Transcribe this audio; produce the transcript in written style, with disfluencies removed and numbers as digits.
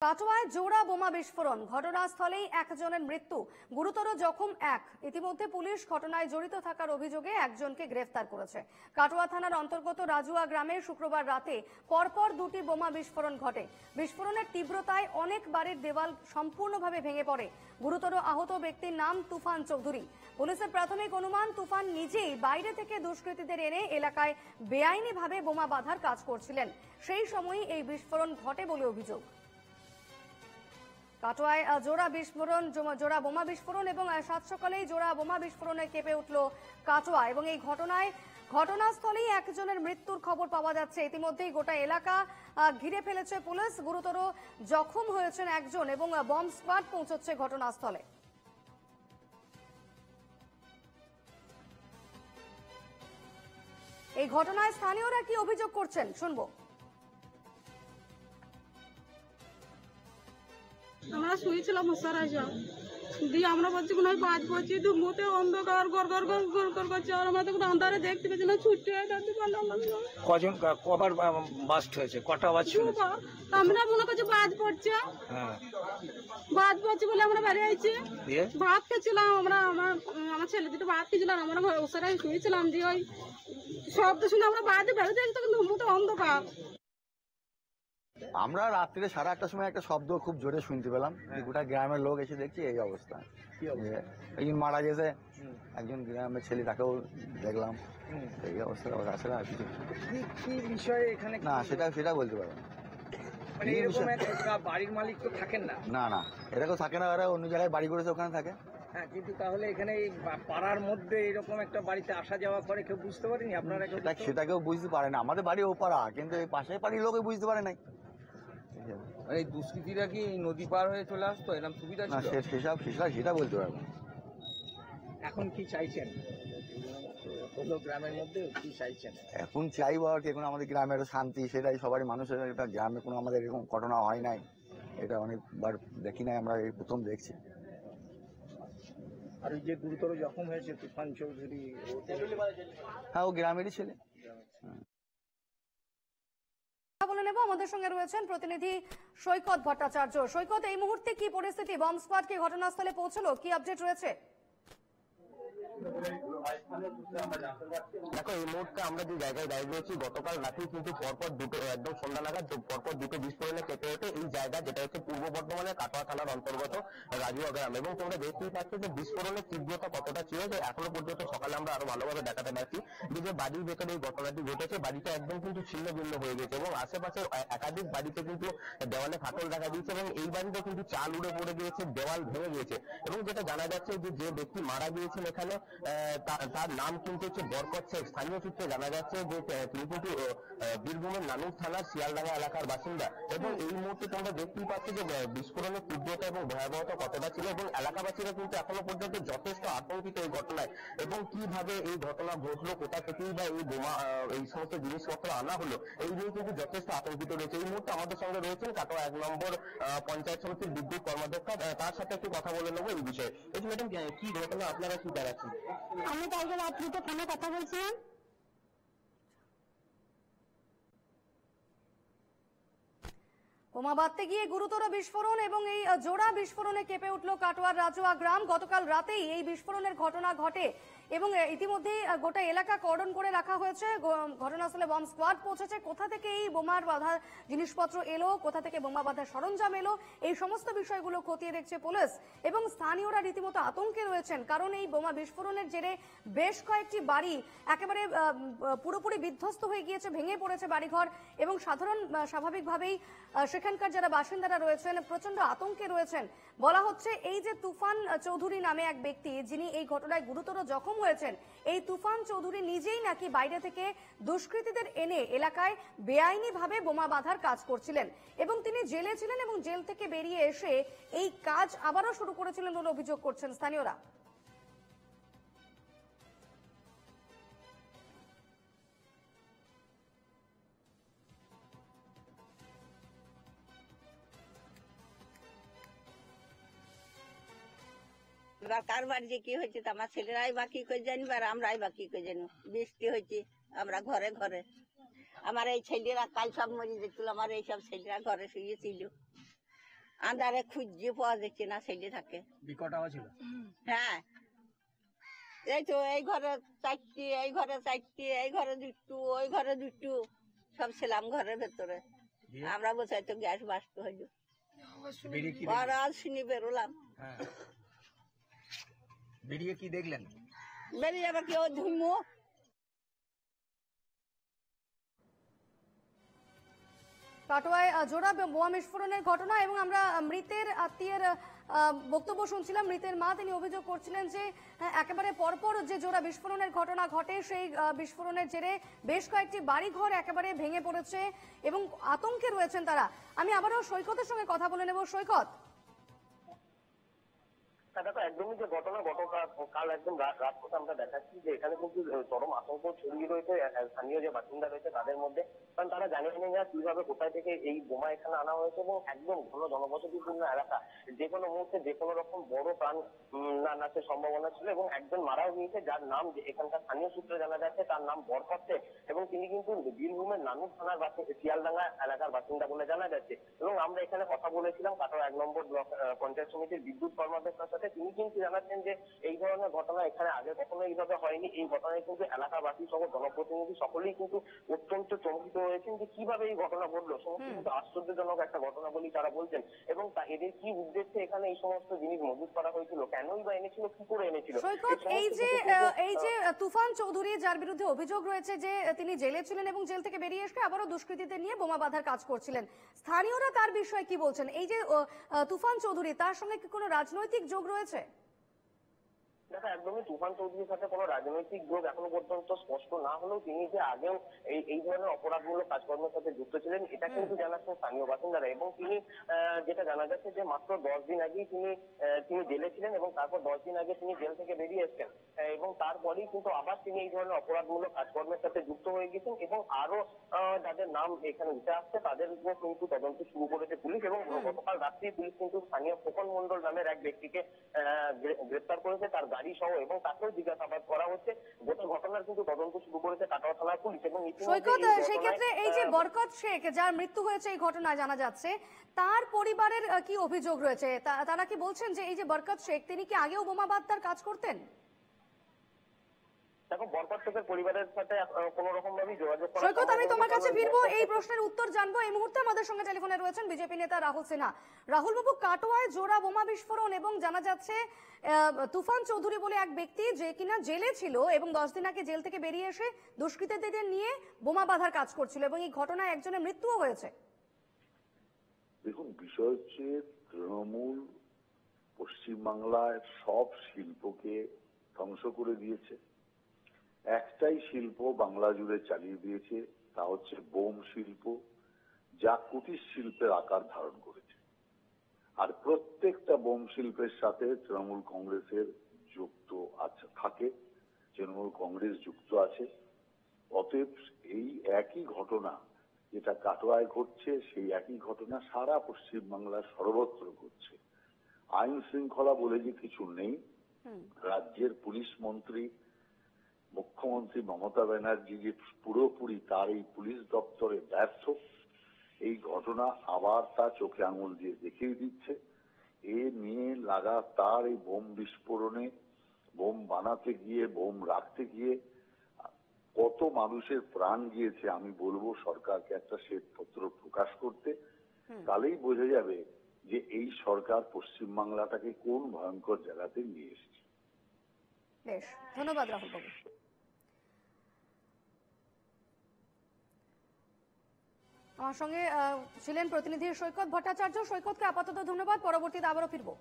কাটোয়ায় জোড়া বোমা বিস্ফোরণ, ঘটনাস্থলেই একজনের মৃত্যু, গুরুতর জখম এক। ইতিমধ্যে পুলিশ ঘটনায় জড়িত থাকার অভিযোগে একজনকে গ্রেফতার করেছে। কাটোয়া থানার অন্তর্গত রাজুয়া গ্রামে শুক্রবার রাতে পরপর দুটি বোমা বিস্ফোরণ ঘটে। বিস্ফোরণের তীব্রতায় অনেক বাড়ির দেওয়াল সম্পূর্ণভাবে ভেঙে পড়ে। গুরুতর আহত ব্যক্তির নাম তুফান চৌধুরী। পুলিশের প্রাথমিক অনুমান, তুফান নিজেই বাইরে থেকে দুষ্কৃতীদের এনে এলাকায় বেআইনিভাবে বোমা বাঁধার কাজ করছিলেন। সেই সময়ই এই বিস্ফোরণ ঘটে বলে অভিযোগ। কাটোয়ায় জোড়া বোমা বিস্ফোরণ এবং সাত সকালেই জোড়া বোমা বিস্ফোরণে কেঁপে উঠল কাটোয়া এবং এই ঘটনাস্থলেই একজনের মৃত্যুর খবর পাওয়া যাচ্ছে। ইতিমধ্যেই গোটা এলাকা ঘিরে ফেলেছে পুলিশ। গুরুতর জখম হয়েছেন একজন এবং বম্ব স্কোয়াড পৌঁছচ্ছে ঘটনাস্থলে। এই ঘটনায় স্থানীয়রা কি অভিযোগ করছেন শুনবো। আমরা শুয়েছিলাম মশারাই সব দিয়ে আমরা বলছি কোনো বাজ পড়ছি, ধুমুতে অন্ধকার গড় গড় গড় গড় গড় করছে। আর আমরা তখন অন্ধারে দেখতে পেয়েছি না, ছুটতে দেখতে পারলাম না। কজন কবার বাস্ট হয়েছে, কটা বাজ শুনেছে? আমরা মনে করছি বাজ পড়ছে, বাজ পড়ছে বলে আমরা বাইরে আইছি। ভাত খেয়েছিলাম আমরা, আমার ছেলে দুটো ভাত খেয়েছিলাম, আমরা ওসারাই শুয়েছিলাম। দিয়ে ওই শব্দ শুনে আমরা বাজে বেরোতে তখন ধুমুতে অন্ধকার। আমরা রাত্রে 8:30টার সময় একটা শব্দ খুব জোরে শুনতে পেলাম। গোটা গ্রামের লোক এসে দেখছি এই অবস্থা, একজন মারা গেছে, একজন গ্রামের ছেলে, তাকেও দেখলাম। এই অবস্থা আছে না কিছু কি বিষয়ে এখানে না, সেটা বলতে পারবো না। মানে এরকম একটা বাড়ির মালিক তো থাকেন না? না এরকম থাকে না, ওরা অন্য জায়গায় বাড়ি করেছে, ওখানে থাকে। হ্যাঁ, কিন্তু তাহলে এখানে এই পাড়ার মধ্যে এরকম একটা বাড়িতে আসা যাওয়া করে কেউ বুঝতে পারেনি? আপনারা সেটা কেউ বুঝতে পারে না। আমাদের বাড়ি ও পাড়া, কিন্তু এই পাশের বাড়ির লোকে বুঝতে পারে নাই। এই দুষ্কৃতীরা কি নদী পার হয়ে চলে আসতো, এরকম সুবিধা ছিল? সেটা বলতে পারবো। এখন কি চাইছেন গ্রামের মধ্যে, কি চাইছেন? এখন চাইবো আর কি, এখন আমাদের গ্রামের শান্তি, সেটাই সবারই মানুষের। একটা গ্রামে কোনো আমাদের এরকম ঘটনা হয় নাই, এটা অনেকবার দেখি নাই, আমরা এই প্রথম দেখছি। আর ওই যে গুরুতর জখম হয়েছে তুফান চৌধুরী, হ্যাঁ ও গ্রামেরই ছেলে। বলে নেব, আমাদের সঙ্গে রয়েছেন প্রতিনিধি সৈকত ভট্টাচার্য। সৈকত, এই মুহূর্তে কি পরিস্থিতি? বম্ব স্কোয়াড কি ঘটনাস্থলে পৌঁছলো? কি আপডেট রয়েছে? দেখো, এই মুহূর্তে আমরা যে জায়গায় দাঁড়িয়ে রয়েছি, গতকাল রাতে কিন্তু পরপর দুটো, একদম সন্ধ্যা নাগাদ পরপর দুটো বিস্ফোরণে কেঁপে ওঠে এই জায়গা, যেটা হচ্ছে পূর্ব বর্ধমানের কাটোয়া থানার অন্তর্গত রাজুয়া গ্রাম। এবং তোমরা দেখতেই পাচ্ছ যে বিস্ফোরণের তীব্রতা কতটা ছিল, যে এখনো পর্যন্ত সকালে আমরা আরো ভালোভাবে দেখাতে পারছি যে বাড়ির ভেতরে এই ঘটনাটি ঘটেছে। বাড়িটা একদম কিন্তু ছিন্ন ভিন্ন হয়ে গেছে এবং আশেপাশে একাধিক বাড়িতে কিন্তু দেওয়ালে ফাটল দেখা দিয়েছে এবং এই বাড়িতে কিন্তু চাল উড়ে পড়ে গিয়েছে, দেওয়াল ভেঙে গিয়েছে। এবং যেটা জানা যাচ্ছে যে ব্যক্তি মারা গিয়েছেন এখানে, তার নাম কিন্তু হচ্ছে বরকত শেখ। স্থানীয় সূত্রে জানা যাচ্ছে যে তিনি কিন্তু বীরভূমের নানুর থানার শিয়ালডাঙ্গা এলাকার বাসিন্দা। এবং এই মুহূর্তে তোমরা দেখতেই পাচ্ছ যে বিস্ফোরণের তীব্রতা এবং ভয়াবহতা কতটা ছিল এবং এলাকাবাসীরা কিন্তু এখনো পর্যন্ত যথেষ্ট আতঙ্কিত এই ঘটনায়। এবং কিভাবে এই ঘটনা ঘটলো, কোথা থেকেই বা এই বোমা, এই সমস্ত জিনিসপত্র আনা হলো, এই নিয়ে কিন্তু যথেষ্ট আতঙ্কিত রয়েছে। এই মুহূর্তে আমাদের সঙ্গে রয়েছেন কাটোয়া 1 নম্বর পঞ্চায়েত সমিতির বিদ্যুৎ কর্মাধ্যক্ষ, তার সাথে একটু কথা বলে নেবো এই বিষয়ে। ম্যাডাম, কি ঘটনা, আপনারা কি জানাচ্ছেন? আমি কালকে রাত্রিতে ফোনে কথা বলছিলাম। বোমা বাঁধতে গিয়ে গুরুতর বিস্ফোরণ এবং এই জোড়া বিস্ফোরণে কেঁপে উঠল কাটোয়ার রাজুয়া গ্রাম। গতকাল রাতেই এই বিস্ফোরণের ঘটনা ঘটে এবং ইতিমধ্যেই গোটা এলাকা কর্ডন করে রাখা হয়েছে। ঘটনাস্থলে বম্ব স্কোয়াড পৌঁছেছে। কোথা থেকে এই বোমার বাঁধা জিনিসপত্র এলো, কোথা থেকে বোমা বাঁধার সরঞ্জাম এলো, এই সমস্ত বিষয়গুলো খতিয়ে দেখছে পুলিশ। এবং স্থানীয়রা রীতিমতো আতঙ্কে রয়েছেন, কারণ এই বোমা বিস্ফোরণের জেরে বেশ কয়েকটি বাড়ি একেবারে পুরোপুরি বিধ্বস্ত হয়ে গিয়েছে, ভেঙে পড়েছে বাড়িঘর এবং স্বাভাবিকভাবেই সেখানকার যারা বাসিন্দারা রয়েছেন প্রচন্ড আতঙ্কে রয়েছেন। বলা হচ্ছে এই যে তুফান চৌধুরী নামে এক ব্যক্তি, যিনি এই ঘটনায় গুরুতর জখম হয়েছেন, এই তুফান চৌধুরী নিজেই নাকি বাইরে থেকে দুষ্কৃতীদের এনে এলাকায় বেআইনিভাবে বোমা বাঁধার কাজ করছিলেন এবং তিনি জেলে ছিলেন এবং জেল থেকে বেরিয়ে এসে এই কাজ আবারও শুরু করেছিলেন বলে অভিযোগ করছেন স্থানীয়রা। এবার কার বাড়িতে কি হয়েছে আমার ছেলেরাই বা কি করে জানবে আর আমরাই বা কি করে জানবো। বৃষ্টি হয়েছে, আমরা ঘরে ঘরে, আমার এই ছেলেরা কাল সব মরে যেছিল, আমার এইসব ছেলেরা ঘরে শুয়েছিল। আন্ধারে খুঁজে পাওয়া যাচ্ছে না, ছেলে থাকে। বিকট আওয়াজ ছিল। হ্যাঁ, এই তো এই ঘরে চারটি, এই ঘরে চারটি, এই ঘরে দুটো, ওই ঘরে দুটো, সব ছিলাম ঘরের ভেতরে। আমরা বসাই তো গ্যাস বাস্ট হইল, বেরিয়ে কি আর আজ শুনি বেরোলাম। হ্যাঁ, বেরিয়ে কি দেখলেন? বেরিয়ে আবার কেউ ধুমো। কাটোয়ায় জোড়া বোমা বিস্ফোরণের ঘটনা এবং আমরা মৃতের আত্মীয়ের বক্তব্য শুনছিলাম। মৃতের মা তিনি অভিযোগ করছিলেন যে একেবারে পরপর যে জোড়া বিস্ফোরণের ঘটনা ঘটে, সেই বিস্ফোরণের জেরে বেশ কয়েকটি বাড়িঘর একেবারে ভেঙে পড়েছে এবং আতঙ্কে রয়েছেন তারা। আমি আবারও সৈকতের সঙ্গে কথা বলে নেব। সৈকত, দেখো, একদমই যে ঘটনা গতকাল একদম রাত কথা আমরা দেখাচ্ছি যে এখানে কিন্তু চরম আতঙ্ক ছড়িয়ে রয়েছে স্থানীয় যে বাসিন্দা রয়েছে তাদের মধ্যে, কারণ তারা জানে না কিভাবে কোথায় থেকে এই বোমা এখানে আনা হয়েছে এবং একদম ঘন জনবসতিপূর্ণ এলাকা, যে কোনো মুহূর্তে যে কোনো রকম বড় প্রাণ নাশের সম্ভাবনা ছিল এবং একজন মারাও গিয়েছে, যার নাম এখানকার স্থানীয় সূত্রে জানা যাচ্ছে তার নাম বরকত শেখ এবং তিনি কিন্তু বীরভূমের নানুর থানার শিয়ালডাঙ্গা এলাকার বাসিন্দা বলে জানা যাচ্ছে। এবং আমরা এখানে কথা বলেছিলাম কাটোয়া 1 নম্বর ব্লক পঞ্চায়েত সমিতির বিদ্যুৎ কর্মকর্তার সাথে। তিনি কিন্তু জানাচ্ছেন যে এই ধরনের ঘটনা এখানে আগে কখনো এইভাবে হয়নি। এই ঘটনায় কিন্তু এলাকাবাসী সহ জনপ্রতিনিধি সকলেই কিন্তু অত্যন্ত চমকিত হয়েছেন যে কিভাবে এই ঘটনা ঘটলো। সমস্ত কিন্তু আশ্চর্যজনক একটা ঘটনা বলেই তারা বলছেন এবং এদের কি উদ্দেশ্যে এখানে এই সমস্ত জিনিস মজুত করা হয়েছিল, কেনই বা এনেছিল, কি করে এনেছিল। সৈকত, এই যে তুফান চৌধুরী যার বিরুদ্ধে অভিযোগ রয়েছে যে তিনি জেলে ছিলেন এবং জেল থেকে বেরিয়ে এসে আবারও দুষ্কৃতীদের নিয়ে বোমা বাঁধার কাজ করছিলেন, স্থানীয়রা তার বিষয়ে কি বলছেন? এই যে তুফান চৌধুরী, তার সঙ্গে কি কোনো রাজনৈতিক যোগ রয়েছে? দেখো, একদমই তুফান চৌধুরীর সাথে কোনো রাজনৈতিক যোগ এখনো পর্যন্ত স্পষ্ট না হলেও তিনি যে আগেও এই ধরনের অপরাধমূলক কাজকর্মের সাথে যুক্ত ছিলেন এটা কিন্তু জানাচ্ছেন স্থানীয় বাসিন্দারা। এবং তিনি যেটা জানা যাচ্ছে যে মাত্র 10 দিন আগেই তিনি জেলে ছিলেন এবং তারপর 10 দিন আগে তিনি জেল থেকে বেরিয়ে এসেছেন এবং তারপরেই কিন্তু আবার তিনি এই ধরনের অপরাধমূলক কাজকর্মের সাথে যুক্ত হয়ে গেছেন এবং আরো যাদের নাম এখানে উঠে আসছে তাদের উপর কিন্তু তদন্ত শুরু করেছে পুলিশ। এবং গতকাল রাত্রি পুলিশ কিন্তু স্থানীয় খোকন মন্ডল নামের এক ব্যক্তিকে গ্রেপ্তার করেছে, তার গাড়ি সহ, এবং তাকেও জিজ্ঞাসাবাদ করা হচ্ছে। গোটা ঘটনার কিন্তু তদন্ত শুরু করেছে কাটোয়া থানার পুলিশ। এবং সৈকত, সেক্ষেত্রে এই যে বরকত শেখ যার মৃত্যু হয়েছে এই ঘটনায় জানা যাচ্ছে, তার পরিবারের কি অভিযোগ রয়েছে? তারা কি বলছেন যে এই যে বরকত শেখ তিনি কি আগেও বোমা বাঁধার কাজ করতেন? দেখো, বরকত শেখের পরিবারের সাথে কোনো রকম ভাবেই যোগাযোগ করা। সৈকত, আমি তোমার কাছে ফিরবো, এই প্রশ্নের উত্তর জানবো। এই মুহূর্তে আমাদের সঙ্গে টেলিফোনে রয়েছেন বিজেপি নেতা রাহুল সিনহা। রাহুল বাবু, কাটোয়ায় জোড়া বোমা বিস্ফোরণ এবং জানা যাচ্ছে তুফান চৌধুরী বলে এক ব্যক্তি যে কিনা জেলে ছিল এবং 10 দিন আগে জেল থেকে বেরিয়ে এসে দুষ্কৃতীদের নিয়ে বোমা বাঁধার কাজ করছিল এবং এই ঘটনায় একজনের মৃত্যুও হয়েছে। দেখুন, বিষয় হচ্ছে তৃণমূল পশ্চিমবাংলার সব শিল্পকে ধ্বংস করে দিয়েছে। একটাই শিল্প বাংলা জুড়ে চালিয়ে দিয়েছে, তা হচ্ছে বোম শিল্প, যা কুটির শিল্পের আকার ধারণ করেছে। আর প্রত্যেকটা বোম শিল্পের সাথে তৃণমূল কংগ্রেসের যুক্ত থাকে, তৃণমূল কংগ্রেস যুক্ত আছে। অতএব এই একই ঘটনা যেটা কাটোয়ায় ঘটছে, সেই একই ঘটনা সারা পশ্চিমবাংলার সর্বত্র ঘটছে। আইন শৃঙ্খলা বলে যে কিছু নেই। রাজ্যের পুলিশ মন্ত্রী, মুখ্যমন্ত্রী মমতা ব্যানার্জি যে পুরোপুরি তার এই পুলিশ দপ্তরে ব্যর্থ, এই ঘটনা আবার তা চোখে আঙুল দিয়ে দেখিয়ে দিচ্ছে। এ নিয়ে লাগাতার এই বোম বিস্ফোরণে, বোম বানাতে গিয়ে, বোম রাখতে গিয়ে কত মানুষের প্রাণ গিয়েছে আমি বলবো সরকারকে একটা শ্বেতপত্র প্রকাশ করতে। তাহলেই বোঝা যাবে যে এই সরকার পশ্চিমবাংলাটাকে কোন ভয়ঙ্কর জায়গাতে নিয়ে এসেছে। বেশ, ধন্যবাদ রাহুল বাবু। আমার সঙ্গে ছিলেন প্রতিনিধি সৈকত ভট্টাচার্য। সৈকতকে আপাতত ধন্যবাদ, পরবর্তীতে আবারও ফিরবো।